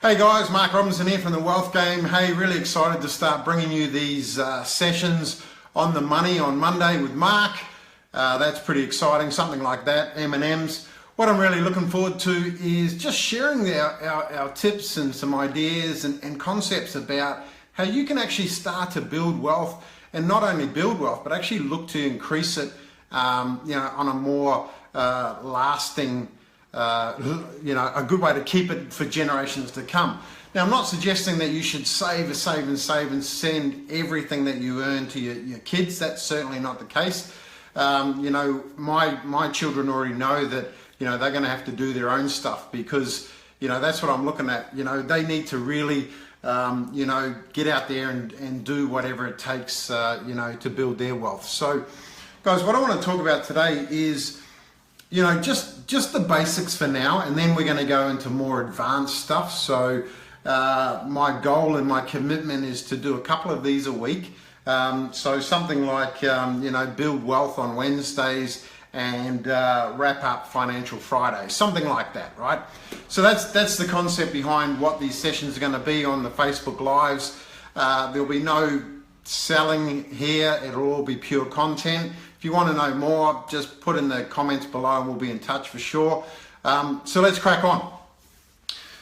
Hey guys, Mark Robinson here from The Wealth Game. Hey, really excited to start bringing you these sessions on the money on Monday with Mark. That's pretty exciting, something like that, M&Ms. What I'm really looking forward to is just sharing our tips and some ideas and concepts about how you can actually start to build wealth, and not only build wealth, but actually look to increase it on a more lasting a good way to keep it for generations to come. Now, I'm not suggesting that you should save and send everything that you earn to your kids. That's certainly not the case. My children already know that they're going to have to do their own stuff, because that's what I'm looking at. They need to really get out there and do whatever it takes to build their wealth. So guys, what I want to talk about today is just the basics for now, and then we're going to go into more advanced stuff. So my goal and my commitment is to do a couple of these a week. So something like build wealth on Wednesdays and wrap up Financial Friday, something like that, right? So that's the concept behind what these sessions are going to be on the Facebook Lives. There'll be no selling here. It'll all be pure content. If you want to know more, just put in the comments below and we'll be in touch for sure. So let's crack on.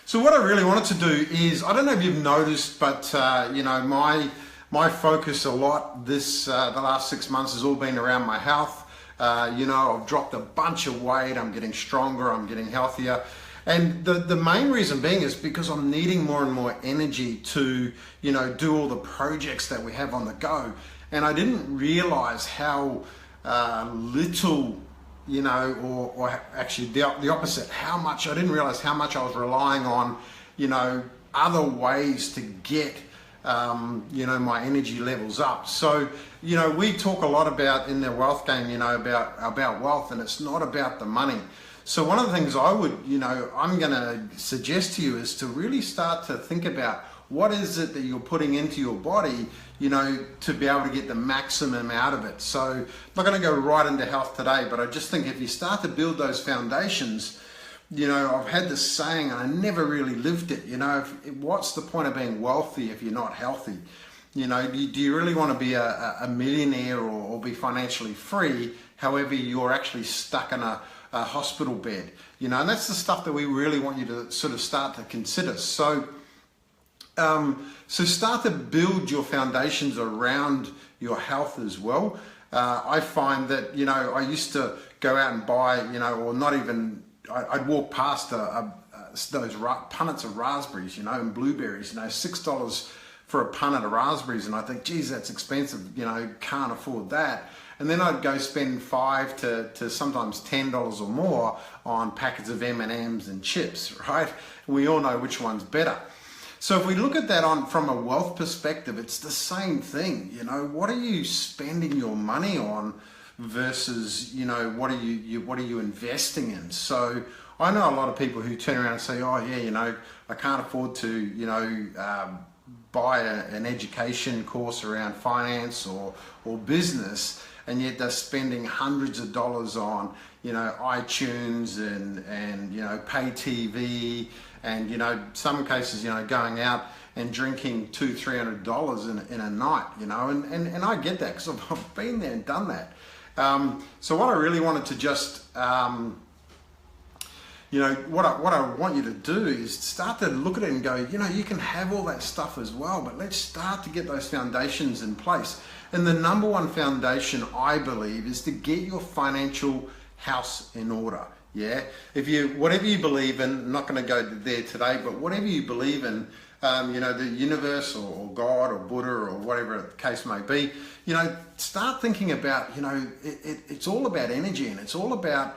So what I really wanted to do is, I don't know if you've noticed, but my focus a lot the last 6 months has all been around my health. I've dropped a bunch of weight, I'm getting stronger, I'm getting healthier. And the main reason being is because I'm needing more and more energy to, do all the projects that we have on the go. And I didn't realize how little, or actually the opposite, I didn't realize how much I was relying on, other ways to get, my energy levels up. So, we talk a lot about in the Wealth Game, about wealth, and it's not about the money. So one of the things I'm going to suggest to you is to really start to think about what is it that you're putting into your body, to be able to get the maximum out of it. So I'm not going to go right into health today, but I just think if you start to build those foundations, I've had this saying, and I never really lived it, what's the point of being wealthy if you're not healthy? Do you really want to be a millionaire or be financially free, however you're actually stuck in a hospital bed, and that's the stuff that we really want you to sort of start to consider. So start to build your foundations around your health as well. I find that, I used to go out and buy, or not even, I'd walk past those punnets of raspberries, and blueberries, $6 for a punnet of raspberries, and I think, geez, that's expensive, can't afford that. And then I'd go spend $5 to sometimes $10 or more on packets of M&Ms and chips, right? We all know which one's better. So if we look at that from a wealth perspective, it's the same thing. What are you spending your money on versus, what are you investing in? So I know a lot of people who turn around and say, oh yeah, I can't afford to, buy an education course around finance or business, and yet they're spending hundreds of dollars on, iTunes and pay TV, and some cases, going out and drinking $200-300 in a night, and I get that because I've been there and done that. So what I really wanted to just what I want you to do is start to look at it and go, you can have all that stuff as well, but let's start to get those foundations in place. And the number one foundation, I believe, is to get your financial house in order. Yeah, whatever you believe in, I'm not going to go there today, but whatever you believe in, the universe or God or Buddha or whatever the case may be, start thinking about, it's all about energy, and it's all about,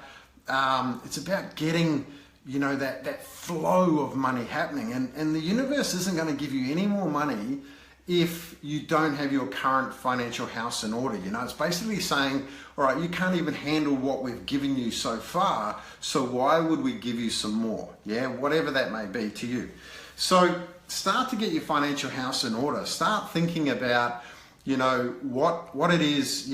it's about getting, that flow of money happening. And the universe isn't going to give you any more money if you don't have your current financial house in order. It's basically saying, all right, you can't even handle what we've given you so far, so why would we give you some more? Yeah, whatever that may be to you. So start to get your financial house in order. Start thinking about, what it is,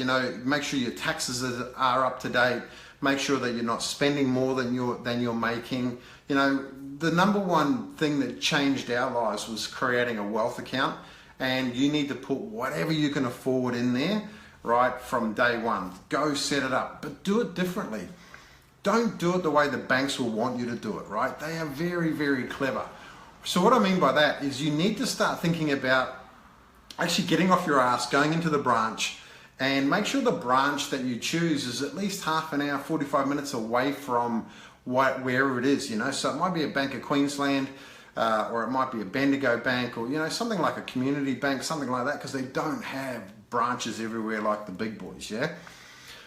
make sure your taxes are up to date. Make sure that you're not spending more than you're making. the number one thing that changed our lives was creating a wealth account, and you need to put whatever you can afford in there, right, from day one. Go set it up, but do it differently. Don't do it the way the banks will want you to do it, right? They are very, very clever. So what I mean by that is you need to start thinking about actually getting off your ass, going into the branch, and make sure the branch that you choose is at least half an hour, 45 minutes away from wherever it is, you know. So it might be a Bank of Queensland, or it might be a Bendigo Bank, or, you know, something like a community bank, something like that, because they don't have branches everywhere like the big boys, yeah?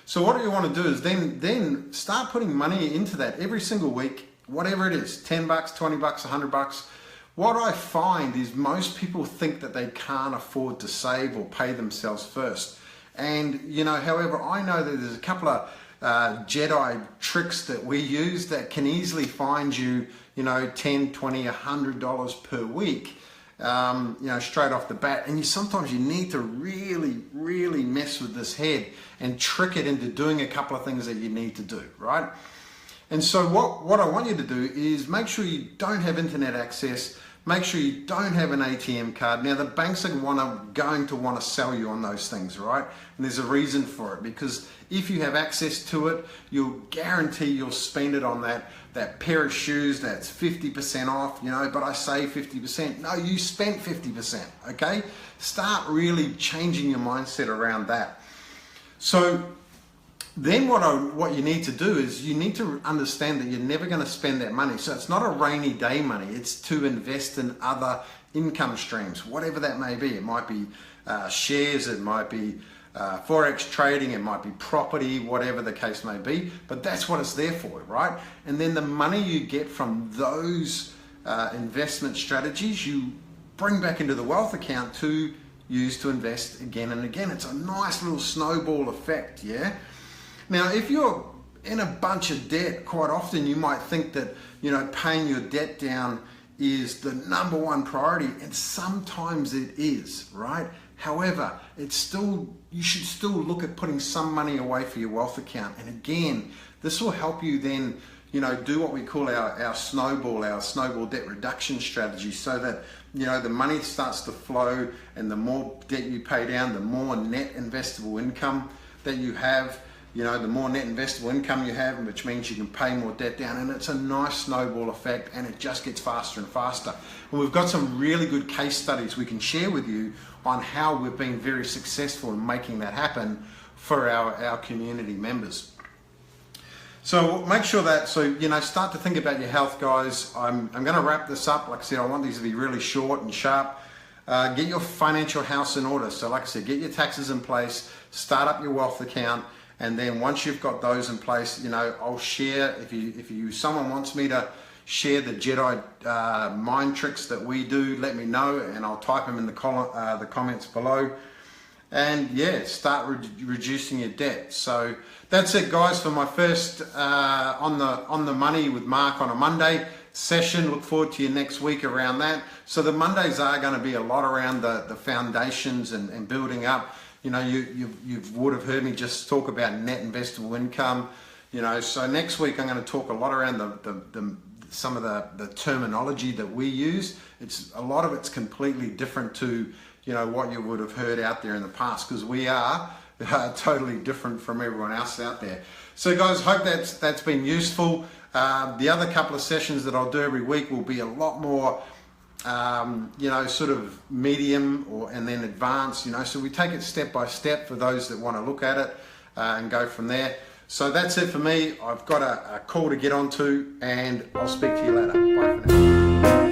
So what you want to do is then start putting money into that every single week, whatever it is, 10 bucks, 20 bucks, 100 bucks. What I find is most people think that they can't afford to save or pay themselves first. And, you know, however, I know that there's a couple of Jedi tricks that we use that can easily find you, you know, $10, $20, $100 per week, you know, straight off the bat. And sometimes you need to really, really mess with this head and trick it into doing a couple of things that you need to do, right? And so what I want you to do is make sure you don't have internet access. Make sure you don't have an ATM card. Now, the banks are going to want to sell you on those things, right? And there's a reason for it, because if you have access to it, you'll guarantee you'll spend it on that pair of shoes that's 50% off, you know, but I say 50%. No, you spent 50%, okay? Start really changing your mindset around that. So then what you need to do is you need to understand that you're never going to spend that money. So it's not a rainy day money. It's to invest in other income streams, whatever that may be. It might be shares, it might be Forex trading, it might be property, whatever the case may be. But that's what it's there for, right? And then the money you get from those investment strategies, you bring back into the wealth account to use to invest again and again. It's a nice little snowball effect, yeah? Now, if you're in a bunch of debt, quite often you might think that, you know, paying your debt down is the number one priority, and sometimes it is, right? However, you should still look at putting some money away for your wealth account. And again, this will help you then, you know, do what we call our snowball debt reduction strategy, so that, you know, the money starts to flow, and the more debt you pay down, the more net investable income that you have. You know, the more net investable income you have, which means you can pay more debt down, and it's a nice snowball effect, and it just gets faster and faster. And we've got some really good case studies we can share with you on how we've been very successful in making that happen for our community members. So make sure that, you know, start to think about your health, guys. I'm going to wrap this up. Like I said, I want these to be really short and sharp. Get your financial house in order. So like I said, get your taxes in place, start up your wealth account. And then once you've got those in place, you know, I'll share, if someone wants me to share the Jedi mind tricks that we do, let me know, and I'll type them in the comments below. And yeah, start reducing your debt. So that's it, guys, for my first on the money with Mark on a Monday session. Look forward to you next week around that. So the Mondays are going to be a lot around the foundations and building up. You know, you would have heard me just talk about net investable income. You know, so next week I'm going to talk a lot around some of the terminology that we use. A lot of it's completely different to, you know, what you would have heard out there in the past, because we are totally different from everyone else out there. So guys, hope that's been useful. The other couple of sessions that I'll do every week will be a lot more you know, sort of medium and then advanced, you know, so we take it step by step for those that want to look at it and go from there. So that's it for me. I've got a call to get onto, and I'll speak to you later. Bye for now.